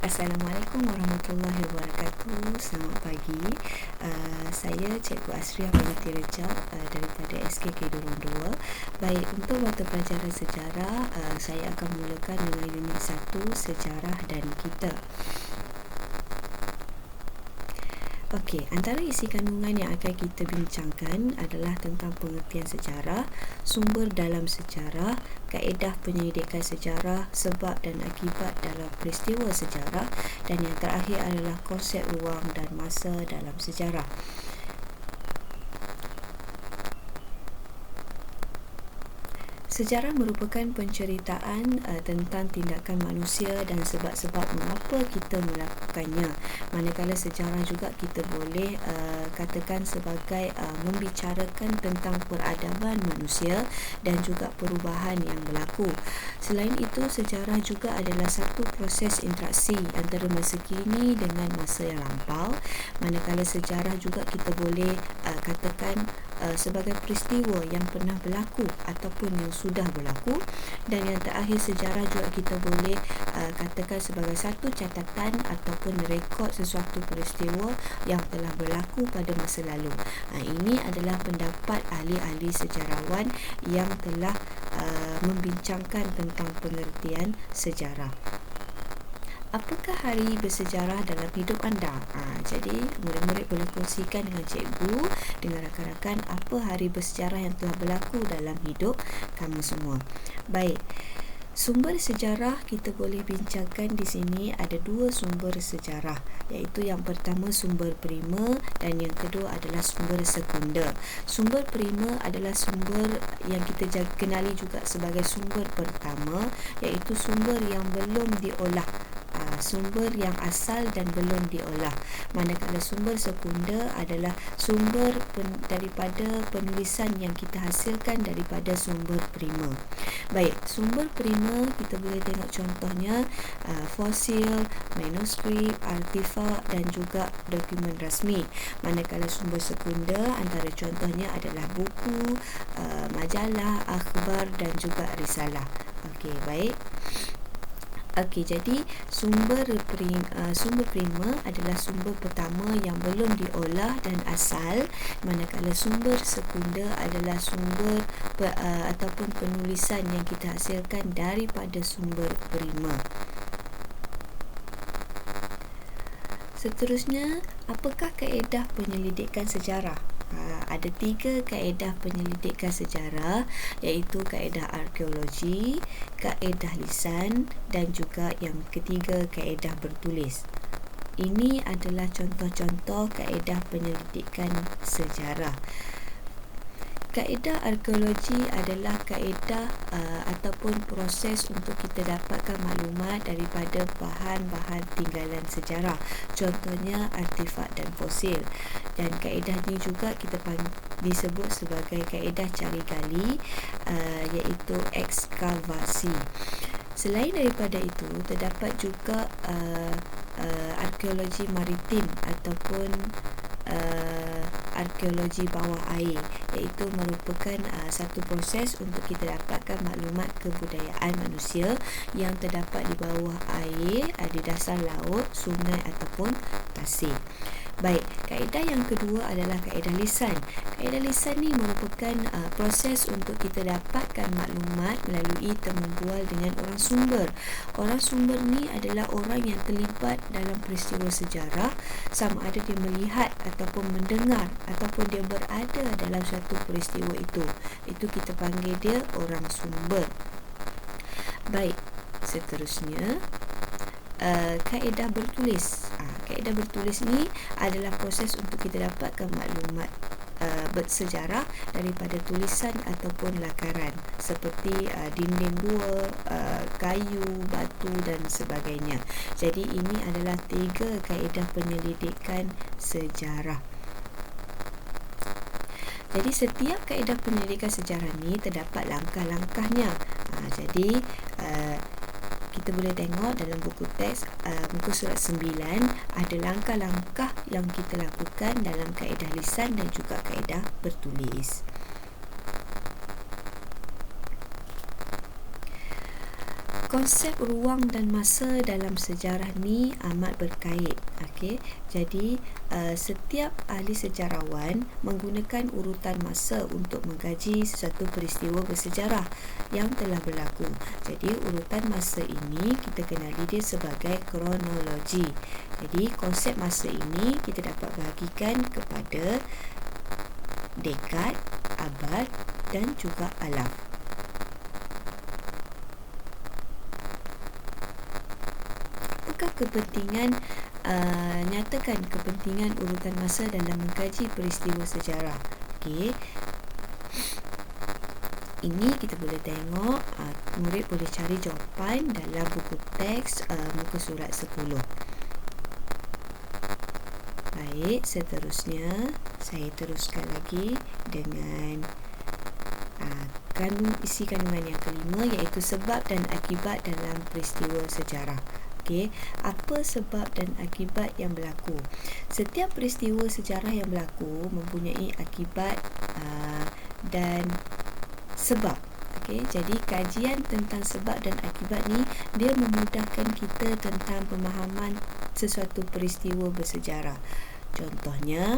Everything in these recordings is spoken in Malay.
Assalamualaikum warahmatullahi wabarakatuh. Selamat pagi. Saya Cikgu Asriah Binti Rejab daripada SKK Durung 2. Baik, untuk mata pelajaran sejarah, saya akan mulakan dengan unit 1, sejarah dan kita. Okey, antara isi kandungan yang akan kita bincangkan adalah tentang pengertian sejarah, sumber dalam sejarah, kaedah penyelidikan sejarah, sebab dan akibat dalam peristiwa sejarah, dan yang terakhir adalah konsep ruang dan masa dalam sejarah. Sejarah merupakan penceritaan tentang tindakan manusia dan sebab-sebab mengapa kita melakukannya. Manakala sejarah juga kita boleh katakan sebagai membicarakan tentang peradaban manusia dan juga perubahan yang berlaku. Selain itu, sejarah juga adalah satu proses interaksi antara masa kini dengan masa yang lampau. Manakala sejarah juga kita boleh katakan sebagai peristiwa yang pernah berlaku ataupun yang sudah berlaku, dan yang terakhir sejarah juga kita boleh katakan sebagai satu catatan ataupun rekod sesuatu peristiwa yang telah berlaku pada masa lalu. Ini adalah pendapat ahli-ahli sejarawan yang telah membincangkan tentang pengertian sejarah. Apakah hari bersejarah dalam hidup anda? Jadi, murid-murid boleh kongsikan dengan cikgu, dengan rakan-rakan apa hari bersejarah yang telah berlaku dalam hidup kamu semua. Baik, sumber sejarah kita boleh bincangkan di sini ada dua sumber sejarah, iaitu yang pertama sumber primer dan yang kedua adalah sumber sekunder. Sumber primer adalah sumber yang kita kenali juga sebagai sumber pertama, iaitu sumber yang belum diolah, sumber yang asal dan belum diolah. Manakala sumber sekunder adalah sumber daripada penulisan yang kita hasilkan daripada sumber primer. Baik, sumber primer kita boleh tengok contohnya fosil, manuskrip, artifak dan juga dokumen rasmi. Manakala sumber sekunder antara contohnya adalah buku, majalah, akhbar dan juga risalah. Okey, baik. Okey, jadi sumber primer adalah sumber pertama yang belum diolah dan asal, manakala sumber sekunder adalah sumber ataupun penulisan yang kita hasilkan daripada sumber primer. Seterusnya, apakah kaedah penyelidikan sejarah? Ada 3 kaedah penyelidikan sejarah, iaitu kaedah arkeologi, kaedah lisan dan juga yang ketiga kaedah bertulis. Ini adalah contoh-contoh kaedah penyelidikan sejarah. Kaedah arkeologi adalah kaedah ataupun proses untuk kita dapatkan maklumat daripada bahan-bahan tinggalan sejarah, contohnya artifak dan fosil. Dan kaedah ini juga kita disebut sebagai kaedah cari gali, iaitu ekskavasi. Selain daripada itu, terdapat juga arkeologi maritim ataupun arkeologi bawah air, iaitu merupakan satu proses untuk kita dapatkan maklumat kebudayaan manusia yang terdapat di bawah air, di dasar laut, sungai ataupun tasik. Baik, kaedah yang kedua adalah kaedah lisan. Kaedah lisan ni merupakan proses untuk kita dapatkan maklumat melalui temu bual dengan orang sumber. Orang sumber ni adalah orang yang terlibat dalam peristiwa sejarah, sama ada dia melihat ataupun mendengar ataupun dia berada dalam suatu peristiwa itu. Itu kita panggil dia orang sumber. Baik, seterusnya kaedah bertulis. Kaedah bertulis ni adalah proses untuk kita dapatkan maklumat bersejarah daripada tulisan ataupun lakaran seperti dinding gua, kayu, batu dan sebagainya. Jadi ini adalah 3 kaedah penyelidikan sejarah. Jadi setiap kaedah penyelidikan sejarah ni terdapat langkah-langkahnya. Jadi kita boleh tengok dalam buku teks muka surat 9 ada langkah-langkah yang kita lakukan dalam kaedah lisan dan juga kaedah bertulis. Konsep ruang dan masa dalam sejarah ni amat berkait. Okey, jadi setiap ahli sejarawan menggunakan urutan masa untuk mengkaji sesuatu peristiwa bersejarah yang telah berlaku. Jadi urutan masa ini kita kenali dia sebagai kronologi. Jadi konsep masa ini kita dapat bahagikan kepada dekad, abad dan juga alaf. Apakah kepentingan nyatakan kepentingan urutan masa dalam mengkaji peristiwa sejarah? Okey. Ini kita boleh tengok, murid boleh cari jawapan dalam buku teks muka surat 10. Baik, seterusnya saya teruskan lagi dengan isi kandungan yang kelima, iaitu sebab dan akibat dalam peristiwa sejarah. Okey, apa sebab dan akibat yang berlaku? Setiap peristiwa sejarah yang berlaku mempunyai akibat dan sebab. Okey, jadi kajian tentang sebab dan akibat ni dia memudahkan kita tentang pemahaman sesuatu peristiwa bersejarah. Contohnya,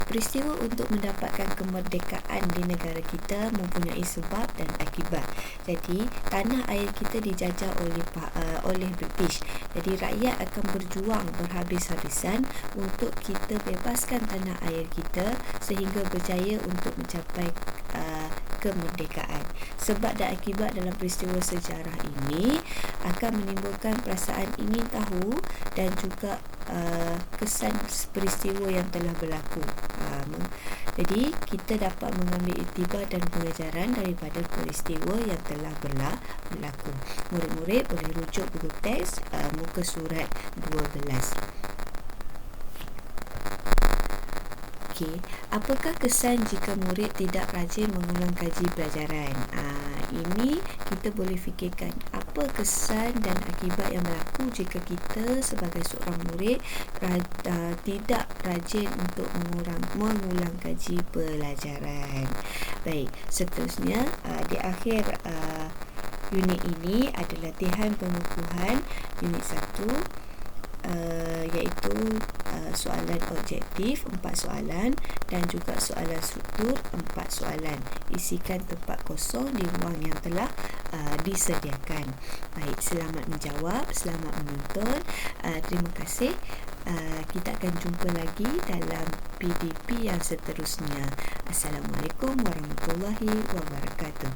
peristiwa untuk mendapatkan kemerdekaan di negara kita mempunyai sebab dan akibat. Jadi, tanah air kita dijajah oleh British. Jadi, rakyat akan berjuang berhabis-habisan untuk kita bebaskan tanah air kita sehingga berjaya untuk mencapai kemerdekaan. Sebab dan akibat dalam peristiwa sejarah ini akan menimbulkan perasaan ingin tahu dan juga kesan peristiwa yang telah berlaku. Jadi kita dapat mengambil iktibar dan pengajaran daripada peristiwa yang telah berlaku. Murid-murid boleh rujuk buku teks muka surat 12. Okey, apakah kesan jika murid tidak rajin mengulang kaji pelajaran? Ini kita boleh fikirkan apa kesan dan akibat yang berlaku jika kita sebagai seorang murid tidak rajin untuk mengulang kaji pelajaran. Baik, seterusnya di akhir unit ini ada latihan pengukuhan unit 1. Iaitu soalan objektif 4 soalan dan juga soalan struktur 4 soalan. Isikan tempat kosong di ruang yang telah disediakan. Baik, selamat menjawab, selamat menonton. Terima kasih. Kita akan jumpa lagi dalam PDP yang seterusnya. Assalamualaikum warahmatullahi wabarakatuh.